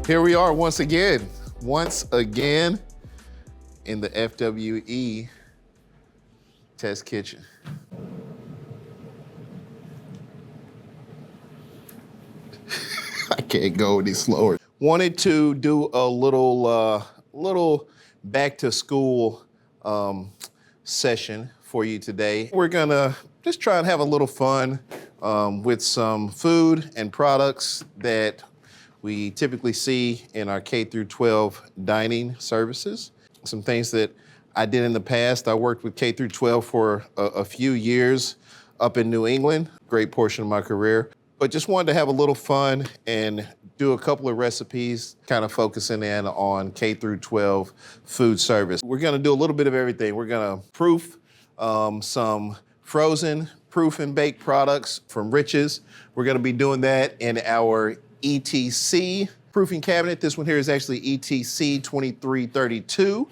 Here we are once again in the FWE test kitchen. I can't go any slower. Wanted to do a little back to school session for you today. We're gonna just try and have a little fun with some food and products that we typically see in our K through 12 dining services. Some things that I did in the past. I worked with K through 12 for a few years up in New England, great portion of my career. But just wanted to have a little fun and do a couple of recipes, kind of focusing in on K through 12 food service. We're gonna do a little bit of everything. We're gonna proof some frozen proof and bake products from Riches. We're gonna be doing that in our ETC proofing cabinet. This one here is actually ETC 2332.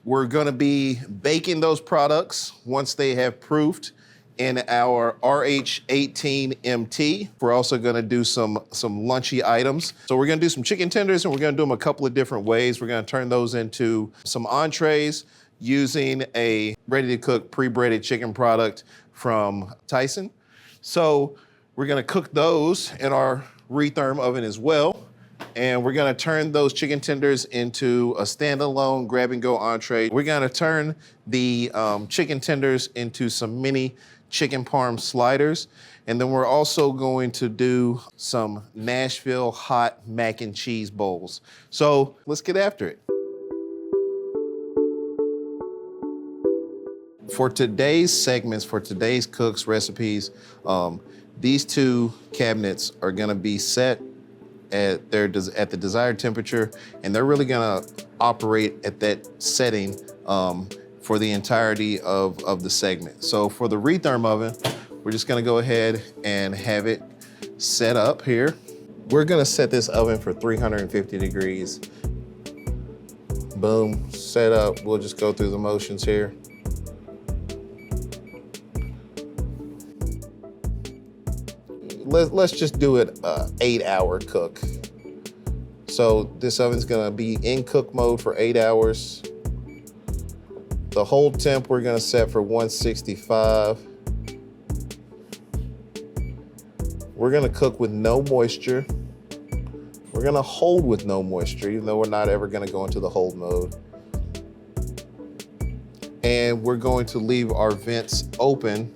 We're gonna be baking those products once they have proofed in our RH18MT. We're also gonna do some lunchy items. So we're gonna do some chicken tenders and we're gonna do them a couple of different ways. We're gonna turn those into some entrees using a ready-to-cook pre-breaded chicken product from Tyson. So we're gonna cook those in our retherm oven as well. And we're gonna turn those chicken tenders into a standalone grab-and-go entree. We're gonna turn the chicken tenders into some mini chicken parm sliders. And then we're also going to do some Nashville Hot Mac and Cheese bowls. So let's get after it. For today's segments, for today's cooks recipes, these two cabinets are gonna be set at the desired temperature, and they're really gonna operate at that setting for the entirety of the segment. So for the retherm oven, we're just gonna go ahead and have it set up here. We're gonna set this oven for 350 degrees. Boom, set up. We'll just go through the motions here. Let's just do it 8-hour cook. So this oven's gonna be in cook mode for 8 hours. The hold temp we're gonna set for 165. We're gonna cook with no moisture. We're gonna hold with no moisture, even though we're not ever gonna go into the hold mode. And we're going to leave our vents open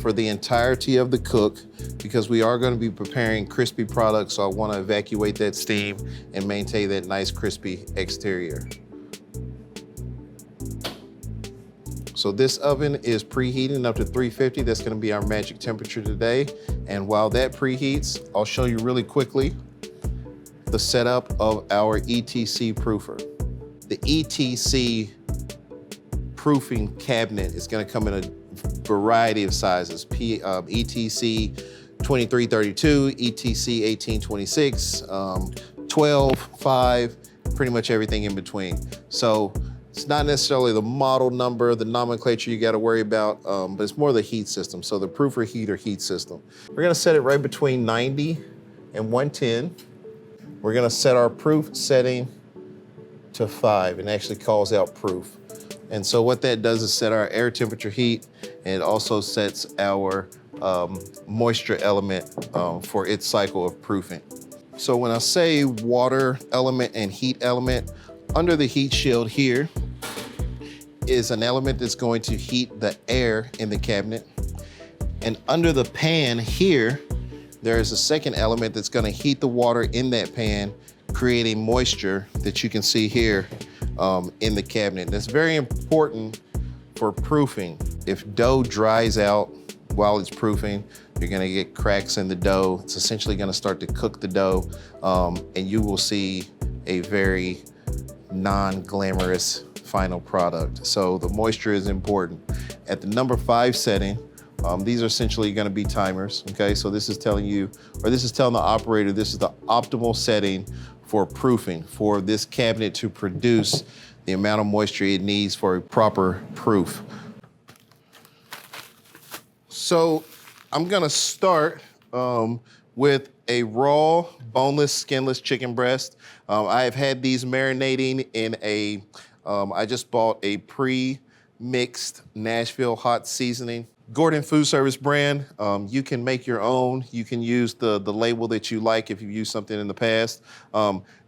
for the entirety of the cook, because we are going to be preparing crispy products, so I want to evacuate that steam and maintain that nice crispy exterior. So this oven is preheating up to 350. That's going to be our magic temperature today. And while that preheats, I'll show you really quickly the setup of our ETC proofer. The ETC proofing cabinet is going to come in a variety of sizes. ETC 2332, ETC 1826, 12, 5, pretty much everything in between. So it's not necessarily the model number, the nomenclature you got to worry about, but it's more the heat system. So the proofer heater heat system. We're going to set it right between 90 and 110. We're going to set our proof setting to 5, and actually calls out proof. And so what that does is set our air temperature heat, and it also sets our moisture element for its cycle of proofing. So when I say water element and heat element, under the heat shield here is an element that's going to heat the air in the cabinet. And under the pan here, there's a second element that's gonna heat the water in that pan, creating moisture that you can see here in the cabinet. That's very important for proofing. If dough dries out while it's proofing, you're gonna get cracks in the dough. It's essentially gonna start to cook the dough, and you will see a very non-glamorous final product. So the moisture is important. At the number 5 setting, these are essentially gonna be timers, okay? So this is telling you, or this is telling the operator, this is the optimal setting for proofing, for this cabinet to produce the amount of moisture it needs for a proper proof. So I'm gonna start with a raw, boneless, skinless chicken breast. I have had these marinating in I just bought a pre-mixed Nashville hot seasoning. Gordon Food Service brand. You can make your own. You can use the label that you like if you've used something in the past.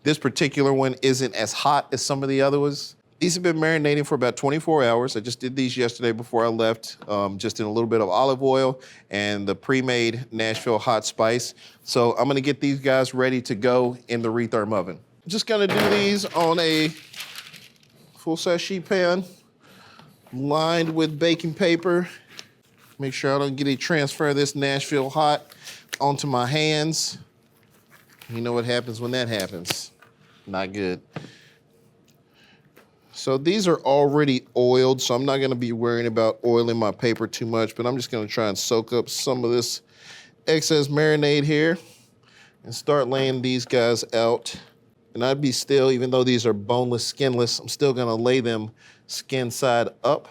This particular one isn't as hot as some of the other ones. These have been marinating for about 24 hours. I just did these yesterday before I left, just in a little bit of olive oil and the pre-made Nashville hot spice. So I'm gonna get these guys ready to go in the retherm oven. I'm just gonna do these on a full-size sheet pan, lined with baking paper. Make sure I don't get any transfer of this Nashville hot onto my hands. You know what happens when that happens. Not good. So these are already oiled, so I'm not gonna be worrying about oiling my paper too much, but I'm just gonna try and soak up some of this excess marinade here and start laying these guys out. And I'd be still, even though these are boneless, skinless, I'm still gonna lay them skin side up,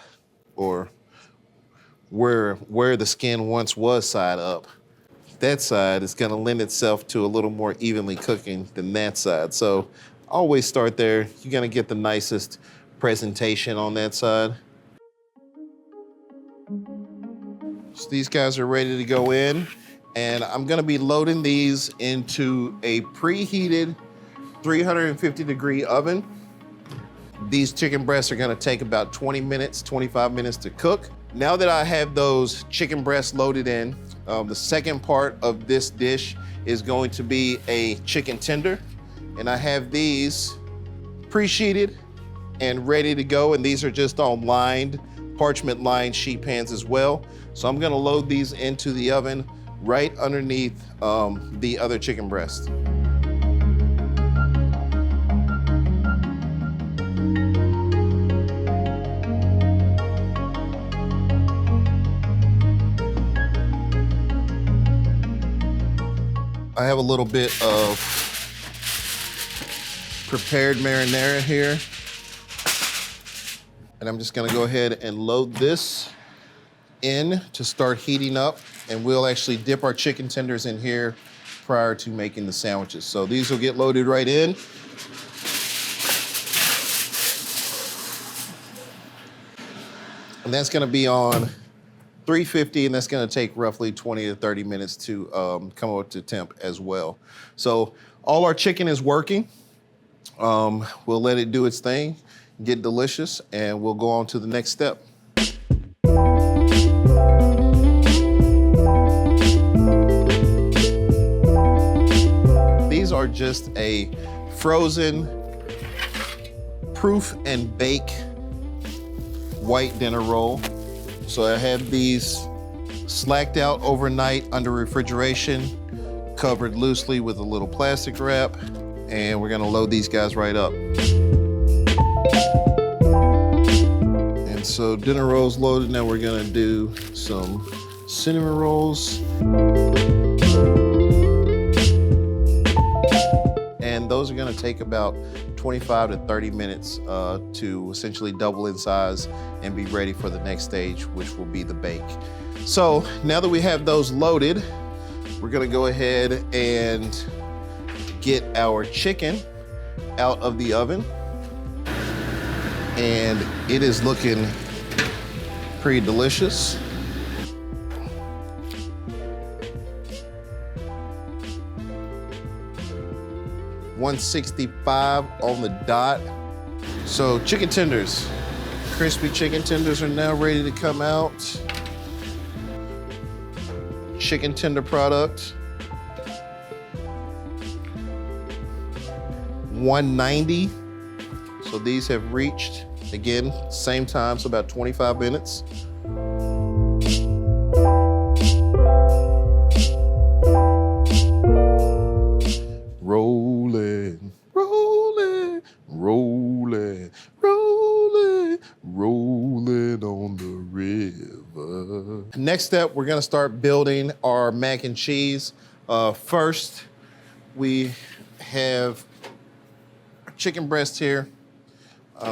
or where the skin once was side up. That side is gonna lend itself to a little more evenly cooking than that side. So always start there. You're gonna get the nicest presentation on that side. So these guys are ready to go in, and I'm gonna be loading these into a preheated 350-degree oven. These chicken breasts are gonna take about 20 minutes, 25 minutes to cook. Now that I have those chicken breasts loaded in, the second part of this dish is going to be a chicken tender. And I have these pre-sheeted and ready to go. And these are just on parchment lined sheet pans as well. So I'm gonna load these into the oven right underneath the other chicken breast. I have a little bit of prepared marinara here. And I'm just gonna go ahead and load this in to start heating up. And we'll actually dip our chicken tenders in here prior to making the sandwiches. So these will get loaded right in. And that's gonna be on 350, and that's gonna take roughly 20 to 30 minutes to come up to temp as well. So all our chicken is working. We'll let it do its thing, get delicious, and we'll go on to the next step. These are just a frozen proof and bake white dinner roll. So I have these slacked out overnight under refrigeration, covered loosely with a little plastic wrap, and we're gonna load these guys right up. And so dinner rolls loaded. Now we're gonna do some cinnamon rolls. And those are gonna take about 25 to 30 minutes to essentially double in size and be ready for the next stage, which will be the bake. So now that we have those loaded, we're gonna go ahead and get our chicken out of the oven. And it is looking pretty delicious. $165 on the dot. So chicken tenders, crispy chicken tenders are now ready to come out. Chicken tender product, $190. So these have reached, again, same time, so about 25 minutes. Rolling, rolling, rolling, rolling, rolling on the river. Next step, we're gonna start building our mac and cheese. First, we have chicken breasts here.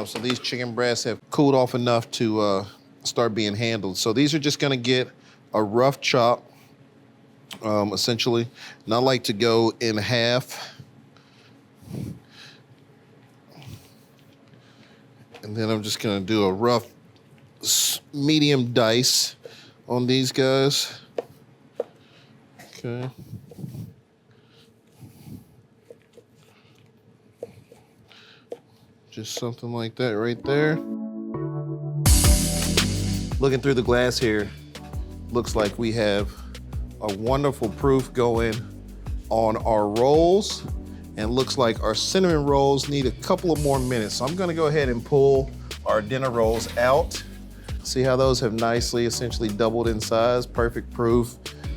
So these chicken breasts have cooled off enough to start being handled. So these are just gonna get a rough chop essentially. And I like to go in half. And then I'm just gonna do a rough medium dice on these guys. Okay. Just something like that right there. Looking through the glass here, looks like we have a wonderful proof going on our rolls, and looks like our cinnamon rolls need a couple of more minutes. So I'm gonna go ahead and pull our dinner rolls out. See how those have nicely, essentially doubled in size, perfect proof,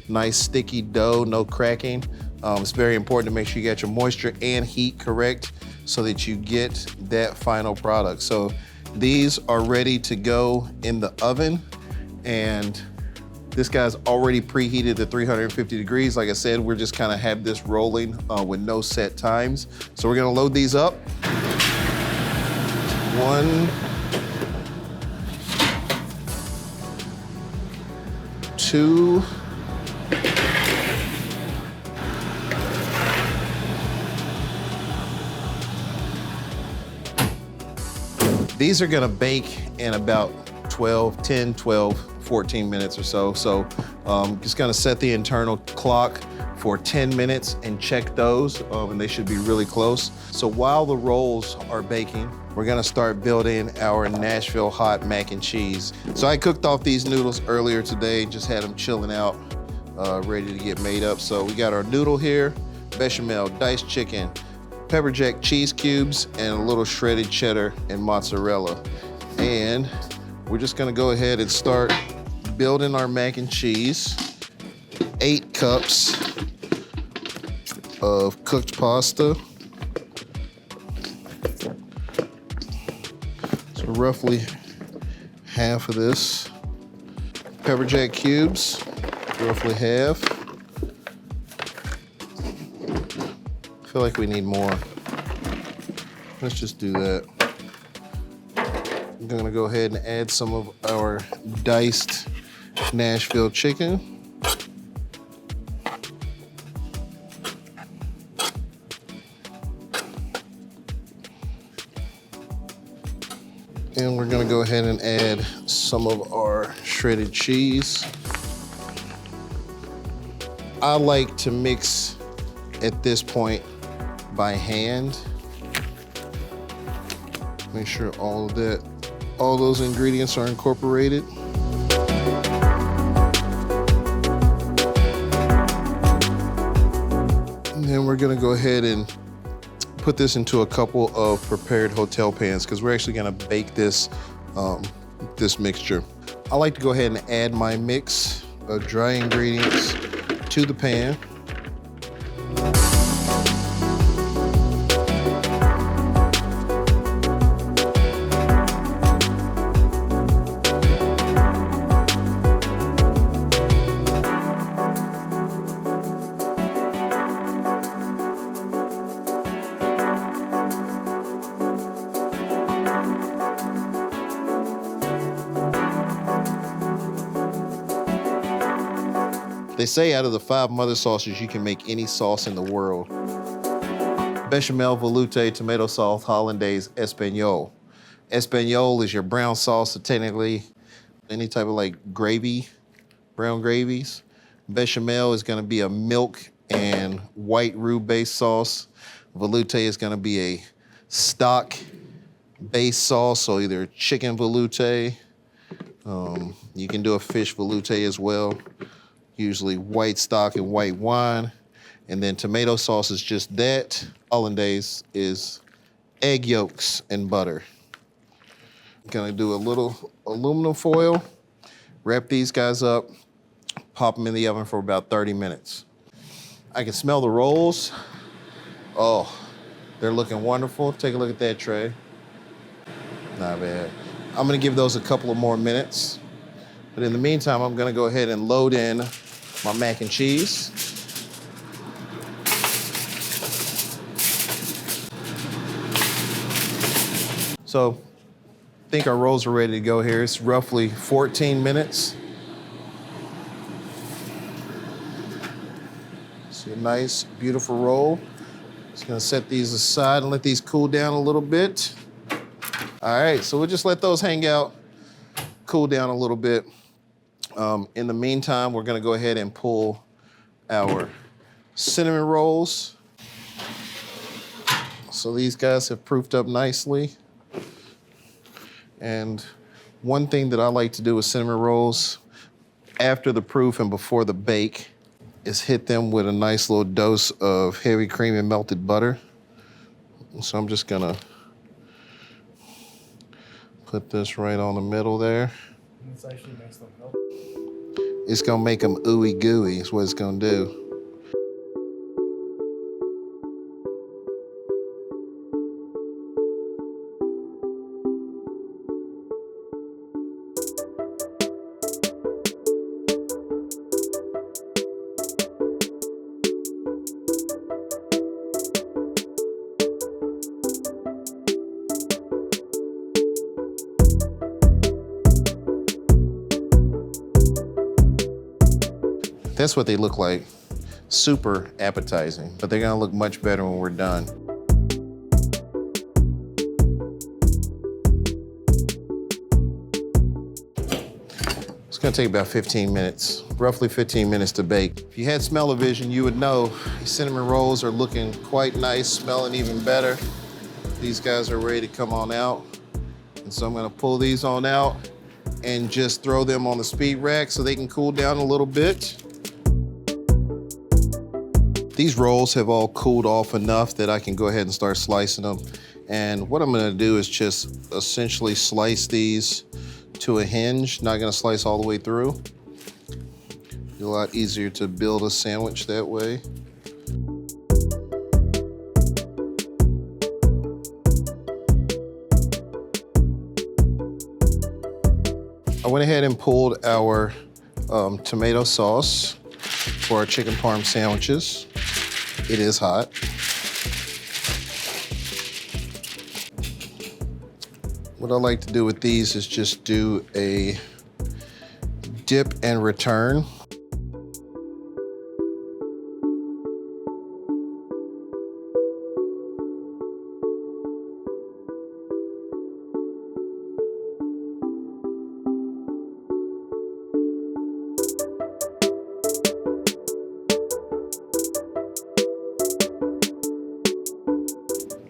nice sticky dough, no cracking. It's very important to make sure you got your moisture and heat correct so that you get that final product. So these are ready to go in the oven, and this guy's already preheated to 350 degrees. Like I said, we're just kind of have this rolling with no set times. So we're gonna load these up. 1, 2, these are gonna bake in about 10, 12, 14 minutes or so. So just gonna set the internal clock for 10 minutes and check those, and they should be really close. So while the rolls are baking, we're gonna start building our Nashville Hot Mac and Cheese. So I cooked off these noodles earlier today, just had them chilling out, ready to get made up. So we got our noodle here, bechamel, diced chicken, pepper jack cheese cubes, and a little shredded cheddar and mozzarella. And we're just gonna go ahead and start building our mac and cheese. 8 cups of cooked pasta. So roughly half of this. Pepper jack cubes, roughly half. I feel like we need more. Let's just do that. I'm gonna go ahead and add some of our diced Nashville chicken. And we're gonna go ahead and add some of our shredded cheese. I like to mix at this point by hand. Make sure all those ingredients are incorporated. And then we're gonna go ahead and put this into a couple of prepared hotel pans because we're actually gonna bake this, this mixture. I like to go ahead and add my mix of dry ingredients to the pan. They say out of the 5 mother sauces, you can make any sauce in the world. Bechamel, velouté, tomato sauce, hollandaise, espagnole. Espagnole is your brown sauce, so technically any type of like gravy, brown gravies. Bechamel is gonna be a milk and white roux based sauce. Velouté is gonna be a stock based sauce, so either chicken velouté, you can do a fish velouté as well. Usually white stock and white wine. And then tomato sauce is just that. Hollandaise is egg yolks and butter. Gonna do a little aluminum foil, wrap these guys up, pop them in the oven for about 30 minutes. I can smell the rolls. Oh, they're looking wonderful. Take a look at that tray. Not bad. I'm gonna give those a couple of more minutes. But in the meantime, I'm gonna go ahead and load in my mac and cheese. So I think our rolls are ready to go here. It's roughly 14 minutes. a nice, beautiful roll. Just gonna set these aside and let these cool down a little bit. All right, so we'll just let those hang out, cool down a little bit. In the meantime, we're gonna go ahead and pull our cinnamon rolls. So these guys have proofed up nicely. And one thing that I like to do with cinnamon rolls, after the proof and before the bake, is hit them with a nice little dose of heavy cream and melted butter. So I'm just gonna put this right on the middle there. This actually makes them melt. It's gonna make them ooey gooey is what it's gonna do. That's what they look like. Super appetizing, but they're gonna look much better when we're done. It's gonna take about 15 minutes, roughly 15 minutes to bake. If you had smell-o-vision, you would know these cinnamon rolls are looking quite nice, smelling even better. These guys are ready to come on out. And so I'm gonna pull these on out and just throw them on the speed rack so they can cool down a little bit. These rolls have all cooled off enough that I can go ahead and start slicing them. And what I'm gonna do is just essentially slice these to a hinge, not gonna slice all the way through. Be a lot easier to build a sandwich that way. I went ahead and pulled our tomato sauce for our chicken parm sandwiches. It is hot. What I like to do with these is just do a dip and return.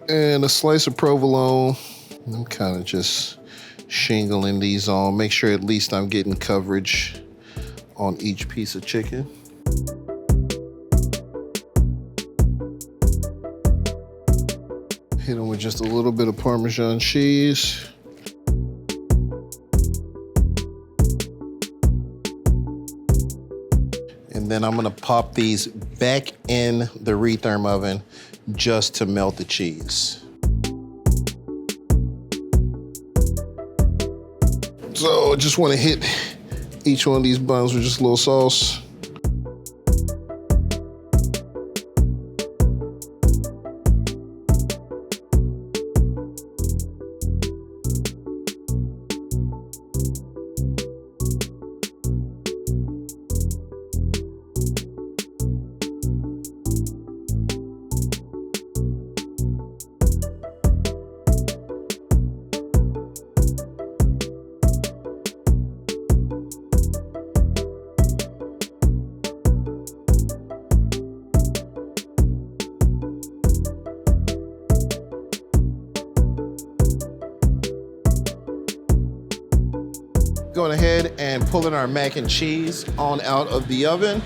And a slice of provolone. I'm kind of just shingling these on. Make sure at least I'm getting coverage on each piece of chicken. Hit them with just a little bit of Parmesan cheese. And then I'm gonna pop these back in the retherm oven just to melt the cheese. So I just wanna hit each one of these buns with just a little sauce. Going ahead and pulling our mac and cheese on out of the oven.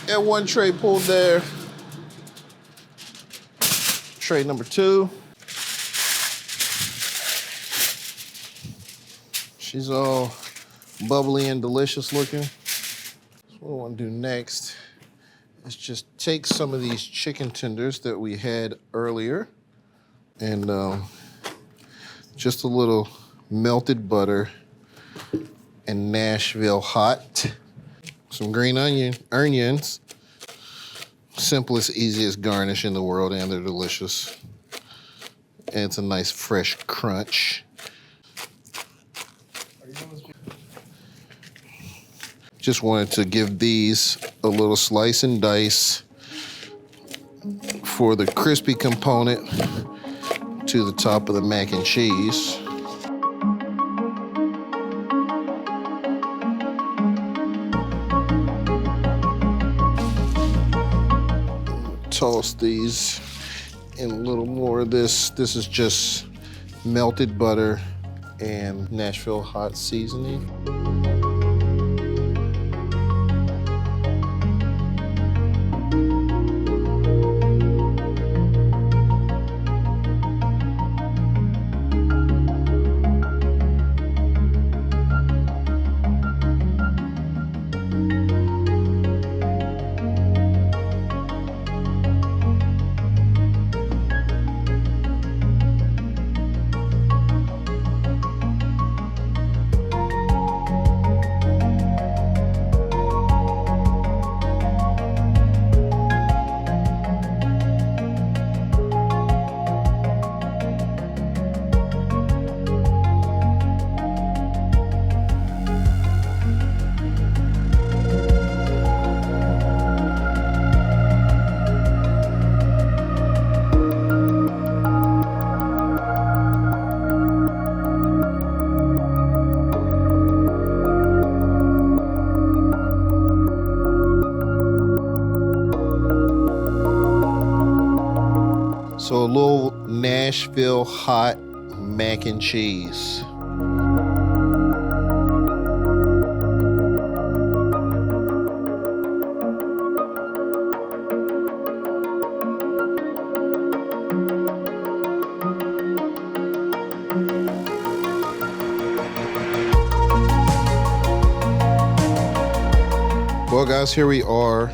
And one tray pulled there. Tray number 2. She's all bubbly and delicious looking. So what I want to do next is just take some of these chicken tenders that we had earlier and just a little melted butter and Nashville Hot. Some green onions. Simplest, easiest garnish in the world, and they're delicious. And it's a nice fresh crunch. Just wanted to give these a little slice and dice for the crispy component to the top of the mac and cheese. Toss these in a little more of this. This is just melted butter and Nashville hot seasoning. So a little Nashville hot mac and cheese. Well guys, here we are,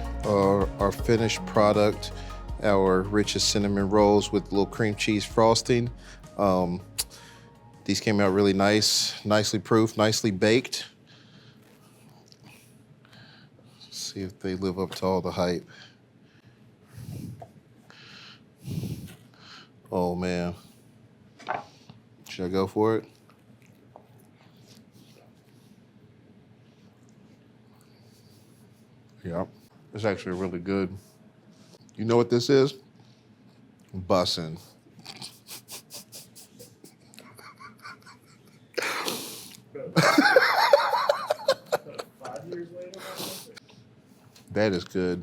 our finished product. Our richest cinnamon rolls with a little cream cheese frosting. These came out really nice, nicely proofed, nicely baked. Let's see if they live up to all the hype. Oh man. Should I go for it? Yeah, it's actually really good. You know what this is? Bussin'. That is good.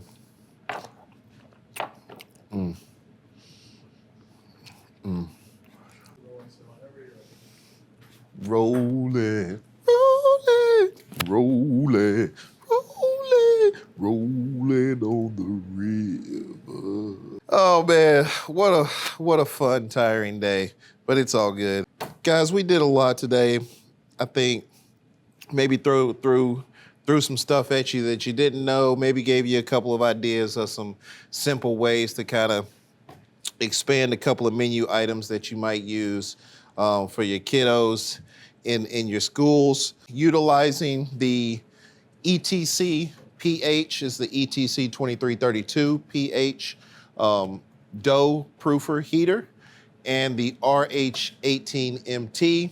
Roll it, roll it, roll it, roll it, roll it on the river. Oh man, what a fun, tiring day, but it's all good. Guys, we did a lot today. I think maybe threw some stuff at you that you didn't know, maybe gave you a couple of ideas of some simple ways to kind of expand a couple of menu items that you might use for your kiddos in your schools. Utilizing the ETC pH is the ETC 2332 pH dough proofer heater, and the RH18MT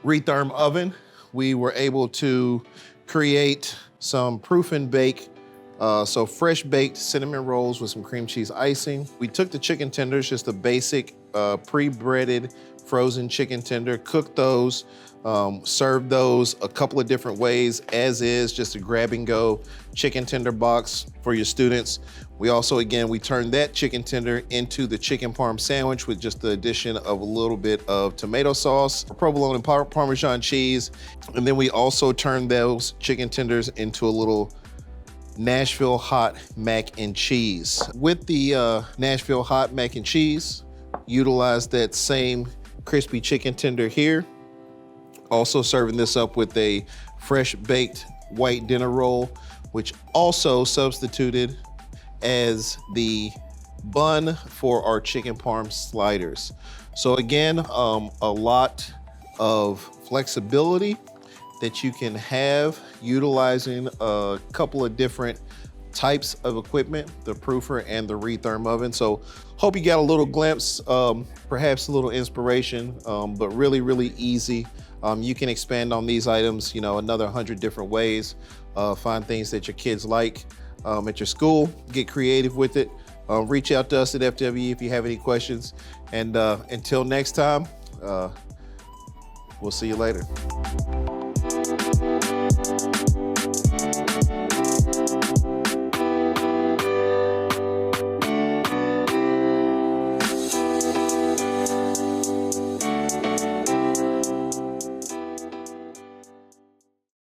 retherm oven. We were able to create some proof and bake, so fresh baked cinnamon rolls with some cream cheese icing. We took the chicken tenders, just a basic pre-breaded frozen chicken tender, cooked those, served those a couple of different ways as is, just a grab and go chicken tender box for your students. We also, again, we turned that chicken tender into the chicken parm sandwich with just the addition of a little bit of tomato sauce, provolone and Parmesan cheese. And then we also turned those chicken tenders into a little Nashville Hot Mac and Cheese. With the Nashville Hot Mac and Cheese, utilize that same crispy chicken tender here. Also serving this up with a fresh baked white dinner roll, which also substituted as the bun for our chicken parm sliders. So again, a lot of flexibility that you can have utilizing a couple of different types of equipment, the proofer and the retherm oven. So hope you got a little glimpse, perhaps a little inspiration, but really, really easy. You can expand on these items, you know, another 100 different ways. Find things that your kids like at your school, get creative with it. Reach out to us at FWE if you have any questions. And until next time, we'll see you later.